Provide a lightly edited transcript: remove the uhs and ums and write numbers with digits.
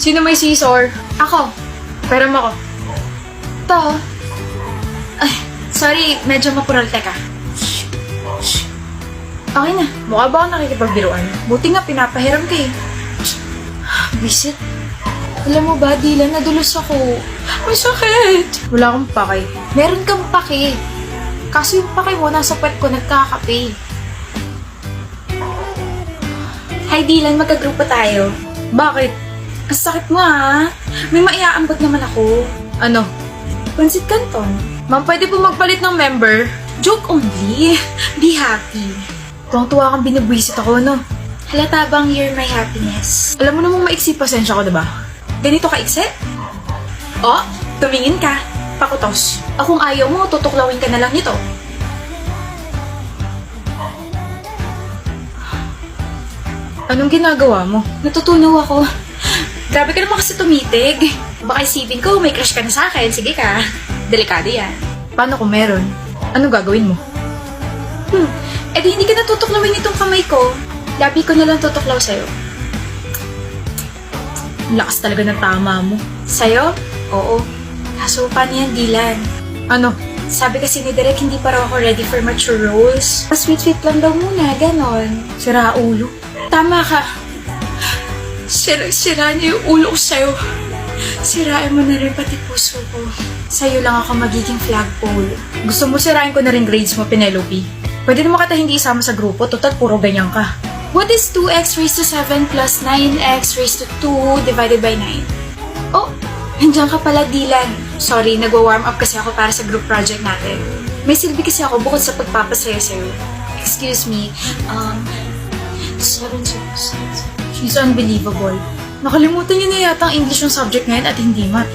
Sino may scissor? Ako. Pera mo ako. To. Ay, sorry, medyo mapural. Teka. Okay na. Mukha ba ako nakikipagbiruan? Buti nga pinapahiram ka eh. Visit? Alam mo ba, Dylan, nadulos ako. May sakit! Wala akong pakay. Meron kang pake. Kaso yung pake mo, nasa puwet ko nagkakape. Hi, Dylan. Magka-grupo tayo. Bakit? Ang sakit mo, ha? May maiaambag naman ako. Ano? Pansit Canton. Ma'am, pwede po magpalit ng member? Joke only. Be happy. Tuwang-tuwa kang binibwisit ako, no? Halata bang you're my happiness? Alam mo namang maiksi pasensya ko, diba? Ganito ka, Ikse? Oh, tumingin ka. Pakutos. O kung ayaw mo, tutuklawin ka na lang nito. Anong ginagawa mo? Natutunaw ako. Grabe ka naman kasi tumitig. Baka isipin ko, may crush ka na sa akin. Sige ka. Delikado yan. Paano kung meron? Ano gagawin mo? Eh di hindi ka natutuklawin itong kamay ko. Labi ko na lang tutuklaw sa'yo. Ang lakas talaga ng tama mo. Sa'yo? Oo. Kaso paano yan, Dylan? Ano? Sabi kasi ni Derek, hindi pa raw ako ready for mature roles. Sweet-sweet lang daw muna, ganon. Sira ulo. Tama ka. Sira niya yung ulo ko sa'yo. Sirain mo na rin pati puso ko. Sa'yo lang ako magiging flagpole. Gusto mo sirain ko na rin grades mo, Penelope? Pwede naman kita hindi isama sa grupo, total puro ganyan ka. What is 2x raised to 7 plus 9x raised to 2 divided by 9? Oh, nandiyan ka pala, Dylan. Sorry, nagwa-warm up kasi ako para sa group project natin. May silbi kasi ako bukod sa pagpapasaya sa'yo. Excuse me, 7 She's unbelievable. Nakalimutan niyo na yata ang English yung subject ngayon at hindi math.